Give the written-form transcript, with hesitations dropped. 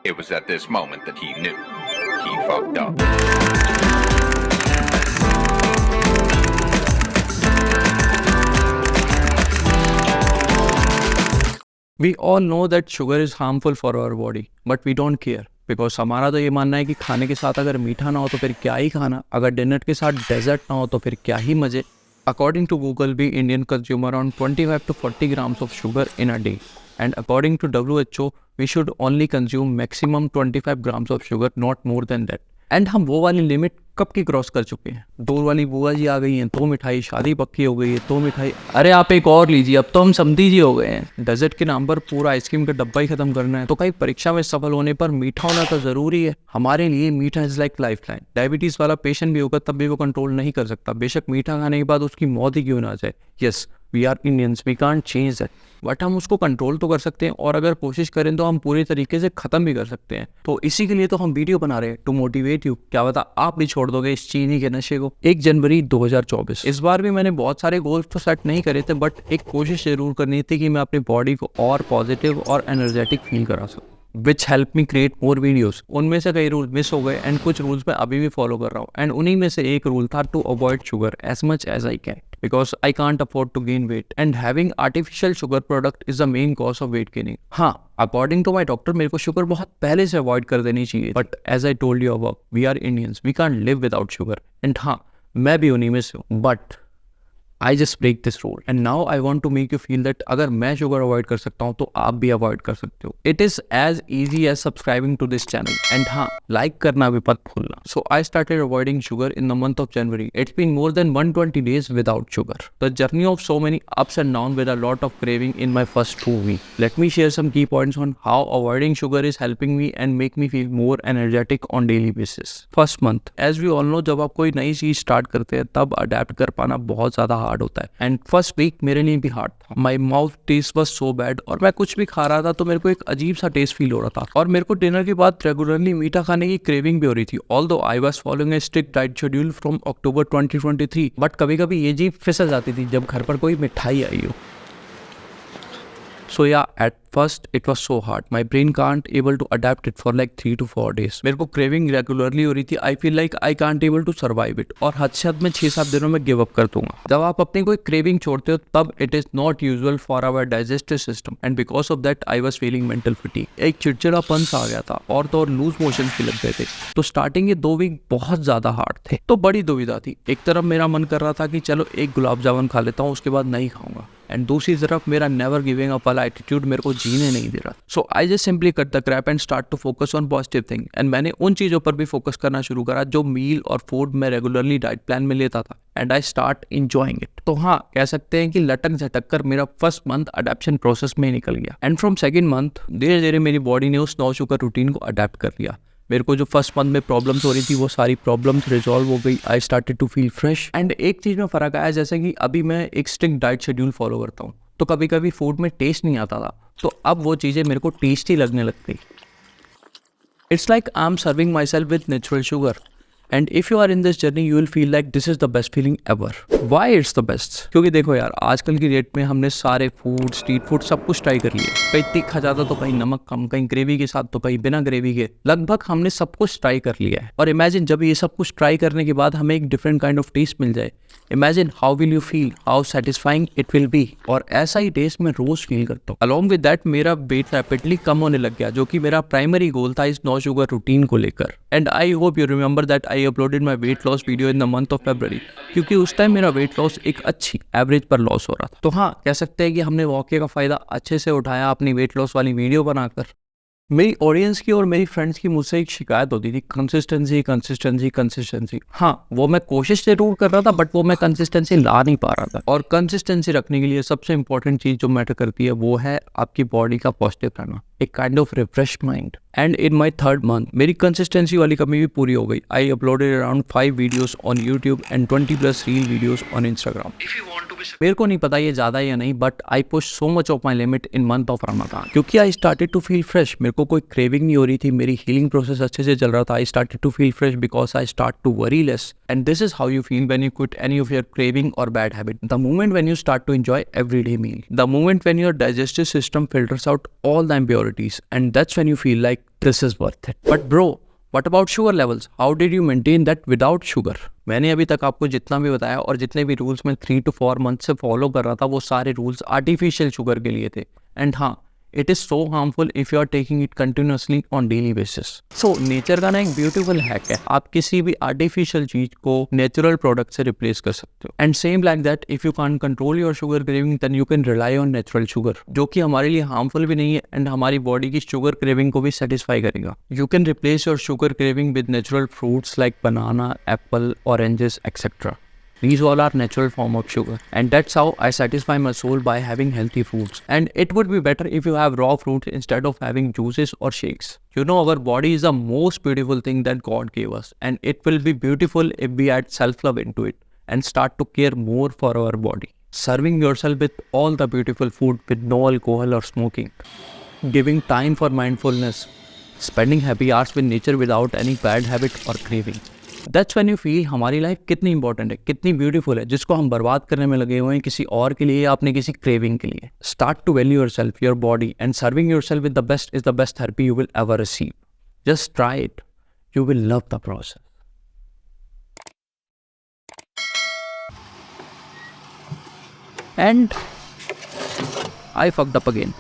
It was at this moment that he knew he fucked up. We all know that sugar is harmful for our body, but we don't care. Because हमारा तो ये मानना है कि खाने के साथ अगर मीठा ना हो तो फिर क्या ही खाना, अगर डिनर के साथ डेजर्ट ना हो तो फिर क्या ही मजे. According to Google, we Indian consume around 25 to 40 grams of sugar in a day. And according to WHO, we should only consume maximum 25 grams of sugar, not more than that. And हम वो वाली limit कब की cross कर चुके हैं. दूर वाली बुआ जी आ गई हैं तो मिठाई, शादी पक्की हो गई है तो मिठाई, अरे आप एक और लीजिए, अब तो हम समधी जी हो गए हैं. डेजर्ट के नाम पर पूरा आइसक्रीम का डब्बा ही खत्म करना है. तो कहीं परीक्षा में सफल होने पर मीठा होना तो जरूरी है. हमारे लिए मीठा is like life line. Diabetes वाला पेशेंट भी होगा तब भी वो कंट्रोल नहीं कर सकता, बेशक मीठा खाने के बाद उसकी मौत ही क्यों ना जाए. Yes, we are Indians, we can't change that, but हम उसको कंट्रोल तो कर सकते हैं, और अगर कोशिश करें तो हम पूरी तरीके से ख़त्म भी कर सकते हैं. तो इसी के लिए तो हम वीडियो बना रहे हैं, टू मोटिवेट यू. क्या पता आप भी छोड़ दोगे इस चीनी के नशे को. 1 जनवरी 2024. इस बार भी मैंने बहुत सारे गोल्स तो सेट नहीं करे थे, बट एक कोशिश जरूर करनी थी कि मैं अपनी बॉडी को और पॉजिटिव और एनर्जेटिक फील करा सकूँ, which help me create more videos. उनमें से कई रूल मिस हो गए एंड कुछ रूल्स मैं अभी भी फॉलो कर रहा हूँ. एंड उन्हीं में से एक रूल था to avoid sugar as much as I can, because I can't afford to gain weight and having artificial sugar product is the main cause of weight gaining. हाँ, according to my doctor मेरे को sugar बहुत पहले से avoid कर देनी चाहिए, but as I told you above, we are Indians, we can't live without sugar. And हाँ, मैं भी उन्हीं में से हूँ, but I just break this rule and now I want to make you feel that अगर मैं शुगर अवॉइड कर सकता हूँ तो आप भी अवॉइड कर सकते हो. It is as easy as subscribing to this channel and हाँ, लाइक करना भी मत भूलना. So I started avoiding sugar in the month of January. It's been more than 120 days without sugar. The journey of so many ups and downs with a lot of craving in my first 2 weeks. Let me share some key points on how avoiding sugar is helping me and make me feel more energetic on daily basis. First month, as we all know, जब आप कोई नई चीज start करते हैं तब adapt कर पाना बहुत ज्यादा हार्ड होता है. एंड फर्स्ट वीक मेरे लिए भी हार्ड था. My mouth taste was so bad, और मैं कुछ भी खा रहा था तो मेरे को एक अजीब सा टेस्ट फील हो रहा था, और मेरे को डिनर के बाद रेगुलरली मीठा खाने की क्रेविंग भी हो रही थी. Although I was following A strict diet schedule from October 2023, but कभी कभी ये जीभ फिसल जाती थी जब घर पर कोई मिठाई आई हो. So yeah, at first it was so hard. My brain can't able to adapt it for like 3 to 4 days. मेरे को क्रेविंग रेगुलरली हो रही थी. I feel like I can't able to survive it. और हद से हद में 6-7 दिनों में गिव अप कर दूंगा. जब आप अपनी कोई क्रेविंग छोड़ते हो तब it is not usual for our digestive system, and because of that I was feeling mental fatigue. एक चिड़चिड़ापन सा आ गया था और तो और लूज मोशन भी लग गए थे. तो स्टार्टिंग के 2 वीक बहुत ज्यादा हार्ड थे. तो बड़ी दुविधा थी. एक तरफ मेरा मन कर रहा था कि चलो एक गुलाब जामुन खा लेता हूँ, उसके बाद नहीं खाऊंगा, एंड दूसरी तरफ मेरा नेवर गिविंग अप वाला एटीट्यूड मेरे को जीने नहीं दे रहा. So I just simply cut the crap and start to focus on positive thing. And मैंने उन चीज़ों पर भी फोकस करना शुरू करा जो मील और फूड मैं रेगुलरली डाइट प्लान में लेता था, and I start enjoying it. तो हाँ, कह सकते हैं कि लटक झटक कर मेरा फर्स्ट मंथ अडेप्शन प्रोसेस में निकल गया. एंड फ्रॉम सेकेंड मंथ धीरे धीरे मेरी बॉडी ने उस नो शुगर रूटीन को अडेप्ट कर लिया. मेरे को जो फर्स्ट मंथ में प्रॉब्लम्स हो रही थी वो सारी प्रॉब्लम्स रिजॉल्व हो गई. I started to feel fresh. And एक चीज़ में फ़र्क आया, जैसे कि अभी मैं एक स्ट्रिक्ट डाइट शेड्यूल फॉलो करता हूँ, तो कभी कभी फूड में टेस्ट नहीं आता था, तो अब वो चीज़ें मेरे को टेस्टी लगने लग गई. It's like I am serving my self with natural sugar. And if you are in this journey you will feel like this is the best feeling ever. Why it's the best? क्योंकि देखो यार, आजकल की date में हमने सारे food, street food सब कुछ ट्राई कर लिए. कहीं तीखा ज़्यादा तो कहीं नमक कम, कहीं ग्रेवी के साथ तो कहीं बिना ग्रेवी के, लगभग हमने सब कुछ ट्राई कर लिया है. और इमेजिन जब ये सब कुछ ट्राई करने के बाद हमें एक डिफरेंट काइंड ऑफ टेस्ट मिल जाए, imagine how will you feel, how satisfying it will be. और ऐसा ही टेस्ट मैं रोज फील करता हूँ. अलॉन्ग विद दैट मेरा वेट रैपिडली कम होने लग गया, जो कि मेरा प्राइमरी गोल था इस नो शुगर रूटीन को लेकर. And I hope you remember that I uploaded my weight loss video in the month of February, क्योंकि उस टाइम मेरा वेट लॉस एक अच्छी एवरेज पर लॉस हो रहा था. तो हाँ, कह सकते हैं कि हमने वाकई का फायदा अच्छे से उठाया अपनी वेट लॉस वाली वीडियो बनाकर. मेरी ऑडियंस की और मेरी फ्रेंड्स की मुझसे एक शिकायत होती थी, कंसिस्टेंसी कंसिस्टेंसी कंसिस्टेंसी. हाँ, वो मैं कोशिश जरूर कर रहा था, बट वो मैं कंसिस्टेंसी ला नहीं पा रहा था. और कंसिस्टेंसी रखने के लिए सबसे इंपॉर्टेंट चीज़ जो मैटर करती है वो है आपकी बॉडी का पॉजिटिव रहना, एक kind of refresh mind. And in my third month मेरी कंसिस्टेंसी वाली कमी भी पूरी हो गई. I uploaded around 5 videos on YouTube and 20+ reel videos on Instagram. मेरे को नहीं पता ये ज़्यादा या नहीं, but I push so much of my limit in month of Ramzan, क्योंकि I started to feel fresh. मेरे को कोई क्रेविंग नहीं हो रही थी, मेरी हीलिंग प्रोसेस अच्छे से चल रहा था. I started to feel fresh because I start to worry less. And this is how you feel when you quit any of your craving और bad habit. The moment when you start to enjoy everyday meal, the moment when your digestive system filters out all the impurities. insecurities, and that's when you feel like this is worth it. But bro, what about sugar levels? How did you maintain that without sugar? मैंने अभी तक आपको जितना भी बताया और जितने भी रूल्स मैं 3 to 4 मंथ से फॉलो कर रहा था, वो सारे रूल्स आर्टिफिशियल शुगर के लिए थे. एंड हाँ, it is so harmful if you are taking it continuously on daily basis. So nature का ना एक ब्यूटीफुल हैक है, आप किसी भी आर्टिफिशियल चीज को नेचुरल प्रोडक्ट से रिप्लेस कर सकते हो. And same like that, if you can't control your sugar craving, then you can rely on natural sugar, जो कि हमारे लिए हार्मफुल भी नहीं है एंड हमारी बॉडी की शुगर क्रेविंग को भी सेटिस्फाई करेगा. You can replace your sugar craving with natural fruits like banana, Apple, oranges, etcetera. These all are natural form of sugar, and that's how I satisfy my soul by having healthy fruits. And it would be better if you have raw fruits instead of having juices or shakes. You know, our body is the most beautiful thing that God gave us, and it will be beautiful if we add self-love into it and start to care more for our body. Serving yourself with all the beautiful food with no alcohol or smoking. Giving time for mindfulness. Spending happy hours with nature without any bad habit or craving. That's when you feel हमारी life कितनी important है, कितनी beautiful है, जिसको हम बर्बाद करने में लगे हुए हैं किसी और के लिए या अपने किसी क्रेविंग के लिए. Start to value yourself, your body, and serving yourself with the best is the best therapy you will ever receive. Just try it, you will love the process. And I fucked up again.